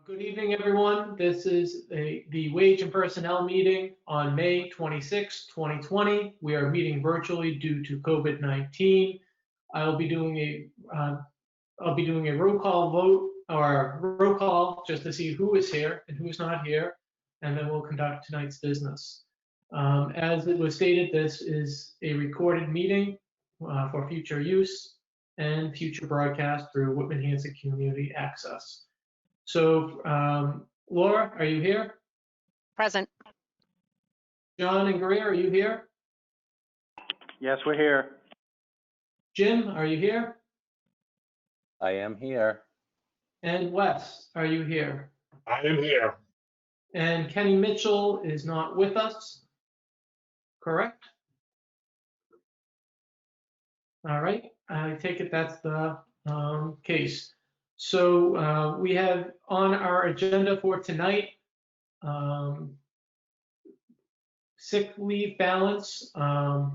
Good evening, everyone. This is the Wage and Personnel meeting on May 26, 2020. We are meeting virtually due to COVID-19. I'll be doing a roll call vote or roll call just to see who is here and who's not here, and then we'll conduct tonight's business. As it was stated, this is a recorded meeting for future use and future broadcast through Whitman Hanson Community Access. So, Laura, are you here? Present. John and Greer, are you here? Yes, we're here. Jim, are you here? I am here. And Wes, are you here? I am here. And Kenny Mitchell is not with us, correct? All right, I take it that's the case. So we have on our agenda for tonight, sick leave balance, a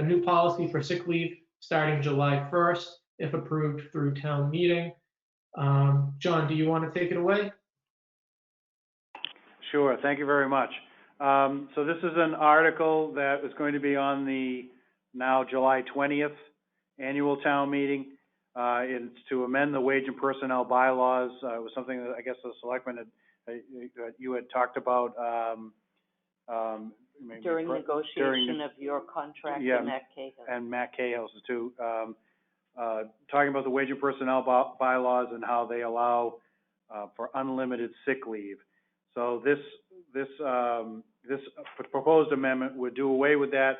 new policy for sick leave starting July 1st, if approved through town meeting. John, do you want to take it away? Sure, thank you very much. So this is an article that is going to be on the now July 20th annual town meeting. It's to amend the wage and personnel bylaws. It was something that I guess the selectmen you had talked about during negotiation of your contract, yeah, and Matt Cahill. And Matt Cahill's too. Talking about the wage and personnel bylaws and how they allow for unlimited sick leave. So this proposed amendment would do away with that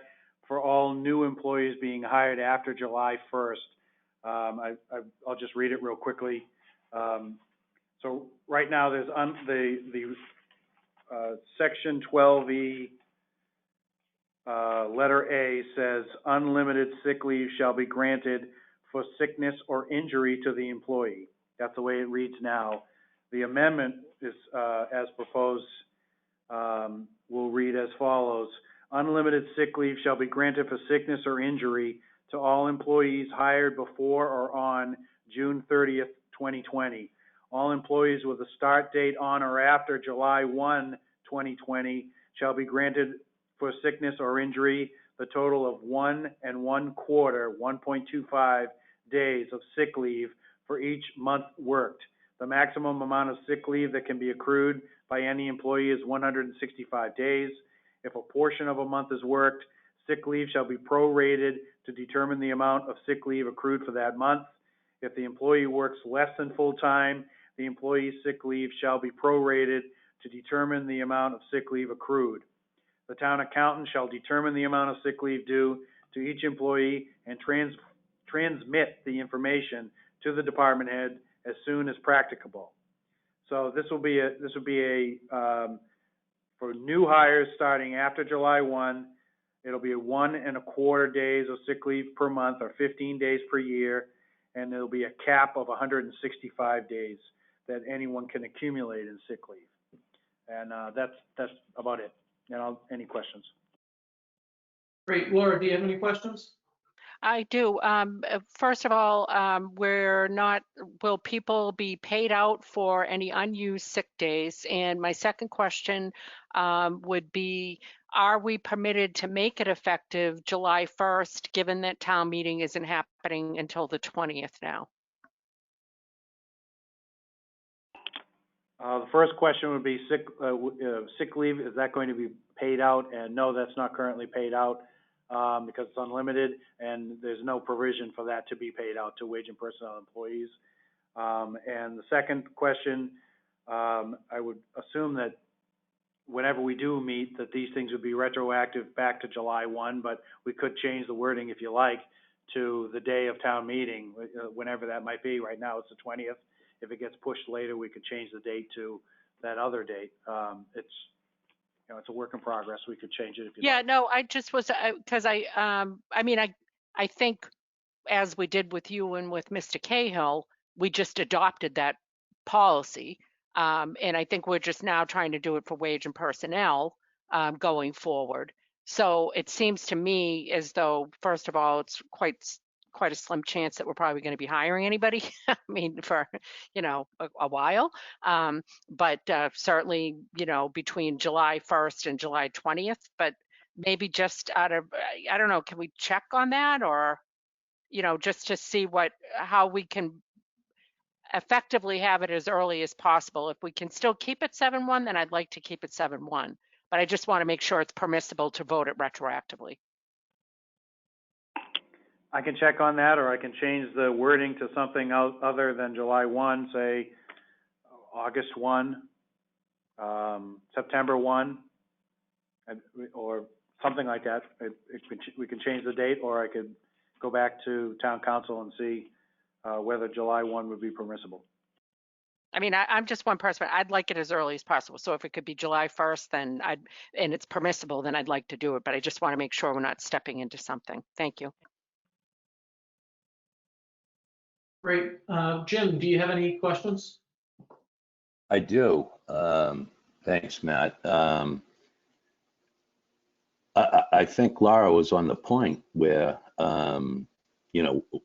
for all new employees being hired after July 1st. I'll just read it real quickly. So right now there's the section 12E, letter A says unlimited sick leave shall be granted for sickness or injury to the employee. That's the way it reads now. The amendment is, as proposed, will read as follows. Unlimited sick leave shall be granted for sickness or injury to all employees hired before or on June 30th, 2020. All employees with a start date on or after July 1, 2020 shall be granted for sickness or injury the total of 1 1/4, 1.25 days of sick leave for each month worked. The maximum amount of sick leave that can be accrued by any employee is 165 days. If a portion of a month is worked, sick leave shall be prorated to determine the amount of sick leave accrued for that month. If the employee works less than full time, the employee's sick leave shall be prorated to determine the amount of sick leave accrued. The town accountant shall determine the amount of sick leave due to each employee and transmit the information to the department head as soon as practicable. So this will be for new hires starting after July 1. It'll be 1 1/4 days of sick leave per month, or 15 days per year, and there'll be a cap of 165 days that anyone can accumulate in sick leave. And that's about it. And any questions? Great. Laura, do you have any questions? I do. First of all, will people be paid out for any unused sick days? And my second question would be, are we permitted to make it effective July 1st, given that town meeting isn't happening until the 20th now? The first question would be sick leave. Is that going to be paid out? And no, that's not currently paid out because it's unlimited, and there's no provision for that to be paid out to wage and personnel employees. And the second question, I would assume that whenever we do meet, that these things would be retroactive back to July 1, but we could change the wording, if you like, to the day of town meeting, whenever that might be. Right now it's the 20th. If it gets pushed later, we could change the date to that other date. It's a work in progress. We could change it if you like. No, I just was, because I think as we did with you and with Mr. Cahill, we just adopted that policy. And I think we're just now trying to do it for wage and personnel going forward. So it seems to me as though, first of all, it's quite quite a slim chance that we're probably going to be hiring anybody. I mean, for, a while. But certainly, between July 1st and July 20th, but maybe just out of, I don't know, can we check on that, or, just to see how we can effectively have it as early as possible. If we can still keep it 7/1, then I'd like to keep it 7/1. But I just want to make sure it's permissible to vote it retroactively. I can check on that, or I can change the wording to something other than July 1, say August 1, September 1, or something like that. We can change the date, or I could go back to town council and see whether July 1 would be permissible. I mean, I'm just one person. I'd like it as early as possible. So if it could be July 1st, then and it's permissible, then I'd like to do it. But I just want to make sure we're not stepping into something. Thank you. Great. Jim, do you have any questions? I do. Thanks, Matt. I think Laura was on the point where,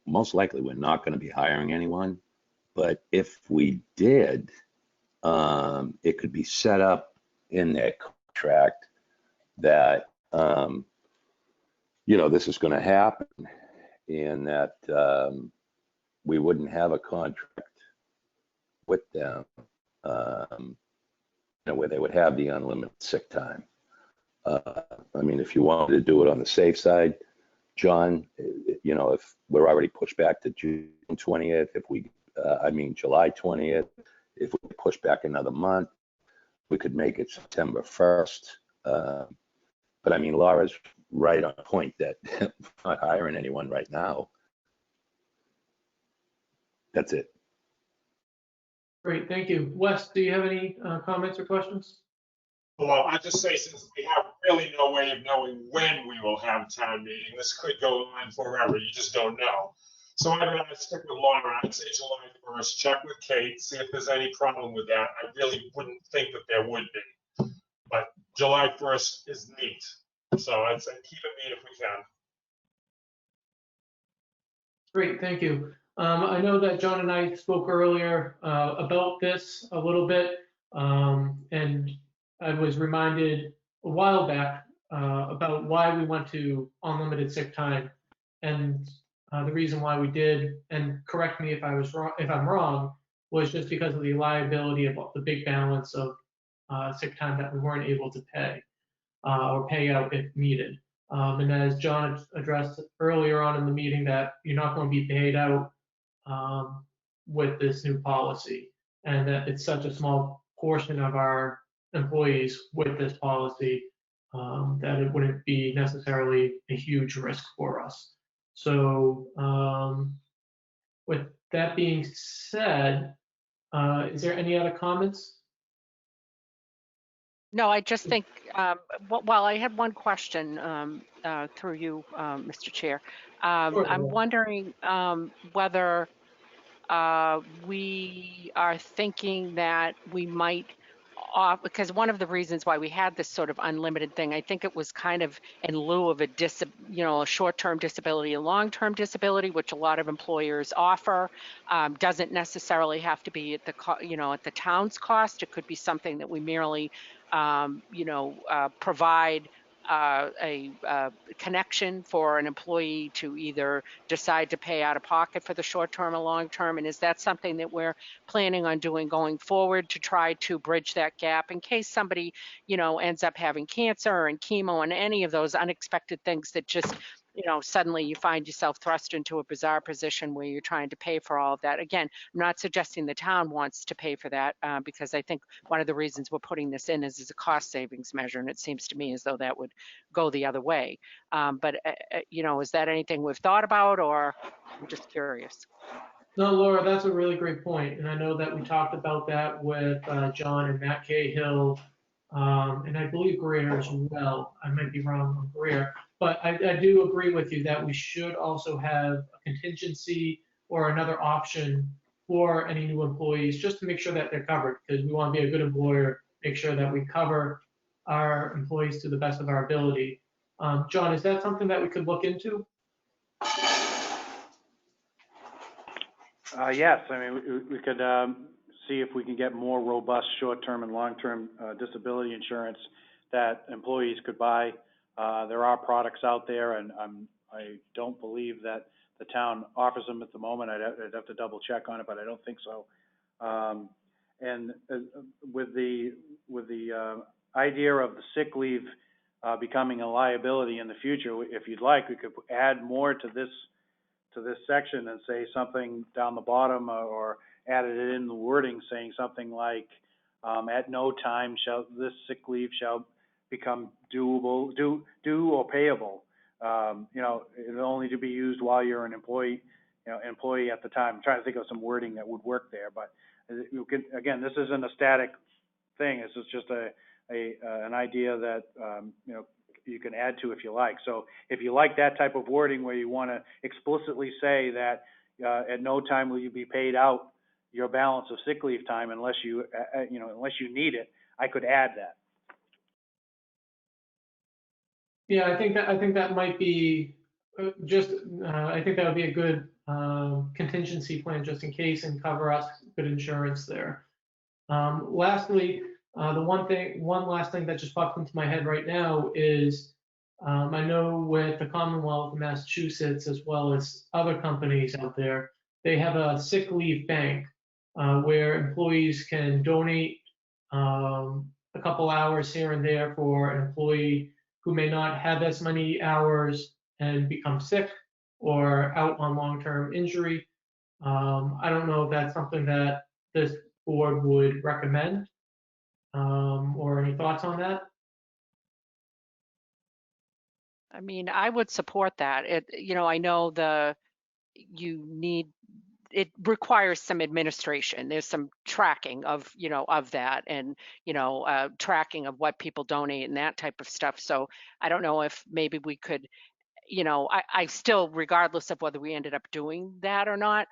most likely we're not going to be hiring anyone. But if we did, it could be set up in their contract that, this is going to happen, and that we wouldn't have a contract with them, where they would have the unlimited sick time. I mean, if you wanted to do it on the safe side, John, if we're already pushed back to June 20th, July 20th, if we push back another month, we could make it September 1st. But I mean, Laura's right on point that we're not hiring anyone right now. That's it. Great, thank you. Wes, do you have any comments or questions? Well, I'll just say, since we have really no way of knowing when we will have town meeting, this could go on forever. You just don't know. So I'd rather stick with Laura. I'd say July 1st. Check with Kate, see if there's any problem with that. I really wouldn't think that there would be. But July 1st is neat. So I'd say keep it neat if we can. Great, thank you. I know that John and I spoke earlier about this a little bit, and I was reminded a while back about why we went to unlimited sick time, and the reason why we did, and correct me if I'm wrong, was just because of the liability of the big balance of sick time that we weren't able to pay or pay out if needed. And as John addressed earlier on in the meeting, that you're not going to be paid out with this new policy, and that it's such a small portion of our employees with this policy that it wouldn't be necessarily a huge risk for us. So with that being said, is there any other comments? No, I just think, well, I had one question through you, Mr. Chair. Sure. I'm wondering whether we are thinking that we might, because one of the reasons why we had this sort of unlimited thing, I think it was kind of in lieu of a short-term disability, a long-term disability, which a lot of employers offer. Doesn't necessarily have to be at the town's cost. It could be something that we merely, provide a connection for an employee to either decide to pay out of pocket for the short term or long term. And is that something that we're planning on doing going forward to try to bridge that gap in case somebody, ends up having cancer and chemo and any of those unexpected things that just, suddenly you find yourself thrust into a bizarre position where you're trying to pay for all of that. Again, I'm not suggesting the town wants to pay for that because I think one of the reasons we're putting this in is a cost savings measure, and it seems to me as though that would go the other way. But is that anything we've thought about, or I'm just curious? No, Laura, that's a really great point. And I know that we talked about that with John and Matt Cahill, and I believe Greer as well. I might be wrong on Greer, but I do agree with you that we should also have a contingency or another option for any new employees, just to make sure that they're covered, because we want to be a good employer, make sure that we cover our employees to the best of our ability. John, is that something that we could look into? Yes, I mean, we could, see if we can get more robust short-term and long-term, disability insurance that employees could buy. There are products out there, and I don't believe that the town offers them at the moment. I'd have to double check on it, but I don't think so. And with the idea of the sick leave, becoming a liability in the future, if you'd like, we could add more to this section and say something down the bottom, or added it in the wording saying something like, at no time shall this sick leave shall become due or payable. It'll only to be used while you're an employee at the time. I'm trying to think of some wording that would work there, but again, this isn't a static thing. This is just an idea that, you can add to if you like. So if you like that type of wording where you want to explicitly say that at no time will you be paid out your balance of sick leave time unless you need it, I could add that. Yeah, I think that might be I think that would be a good contingency plan just in case, and cover us good insurance there. Lastly, one last thing that just popped into my head right now is, I know with the Commonwealth of Massachusetts, as well as other companies out there, they have a sick leave bank where employees can donate a couple hours here and there for an employee who may not have as many hours and become sick or out on long-term injury. I don't know if that's something that this board would recommend, or any thoughts on that? I mean, I would support that. I know it requires some administration. There's some tracking of that, and tracking of what people donate and that type of stuff. So I don't know if maybe we could, I still, regardless of whether we ended up doing that or not,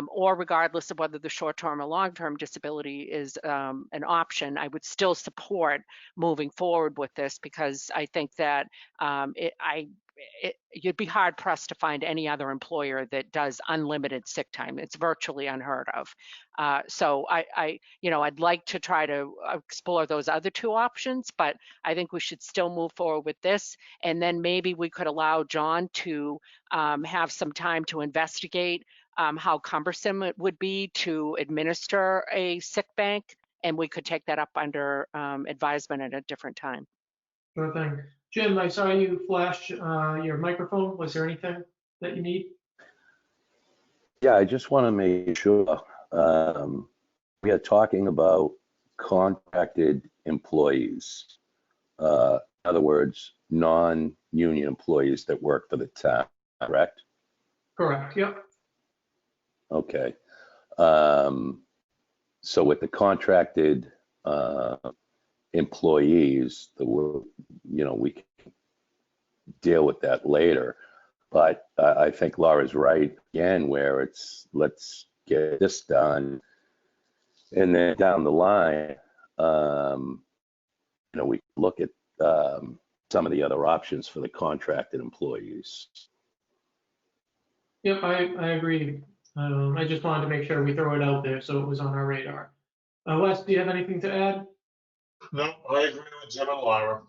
or regardless of whether the short-term or long-term disability is an option, I would still support moving forward with this, because I think that you'd be hard pressed to find any other employer that does unlimited sick time. It's virtually unheard of. So I'd like to try to explore those other two options, but I think we should still move forward with this. And then maybe we could allow John to have some time to investigate how cumbersome it would be to administer a sick bank, and we could take that up under advisement at a different time. Sure thing. Jim, I saw you flash your microphone. Was there anything that you need? Yeah, I just want to make sure, we are talking about contracted employees. In other words, non-union employees that work for the town, correct? Correct, yep. Okay. So with the contracted employees, we can deal with that later. But I think Laura's right again, where let's get this done, and then down the line, we look at some of the other options for the contracted employees. Yep, I agree. I just wanted to make sure we throw it out there so it was on our radar. Wes, do you have anything to add? No, I agree with Jim and Laura.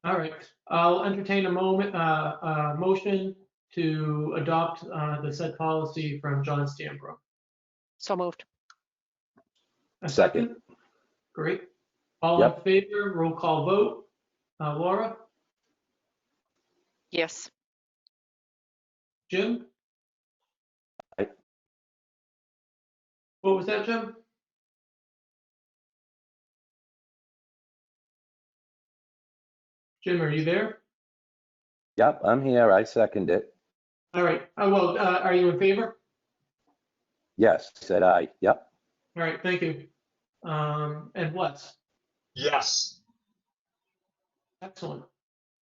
All right, I'll entertain a motion to adopt the said policy from John Stambrook. So moved. A second? Great. All in favor, roll call vote. Laura? Yes. Jim? Aye. What was that, Jim? Jim, are you there? Yep, I'm here. I second it. All right. Well, are you in favor? Yes, said aye. Yep. All right, thank you. And Wes? Yes. Excellent.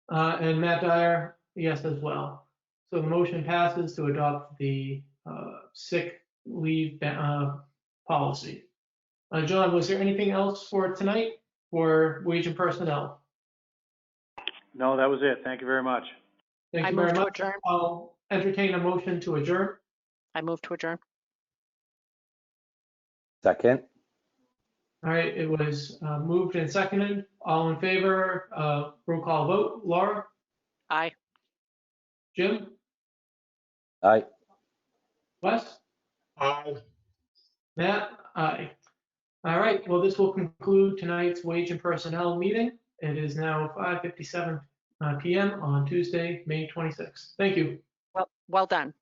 And Matt Dyer, yes as well. So the motion passes to adopt the sick leave policy. John, was there anything else for tonight for wage and personnel? No, that was it. Thank you very much. Thank I you move very to much. adjourn. I'll entertain a motion to adjourn. I move to adjourn. Second? All right, it was moved and seconded. All in favor, roll call vote. Laura? Aye. Jim? Aye. Wes? Aye. Matt? Aye. All right, well, this will conclude tonight's Wage and Personnel meeting. It is now 5:57 PM on Tuesday, May 26th. Thank you. Well done.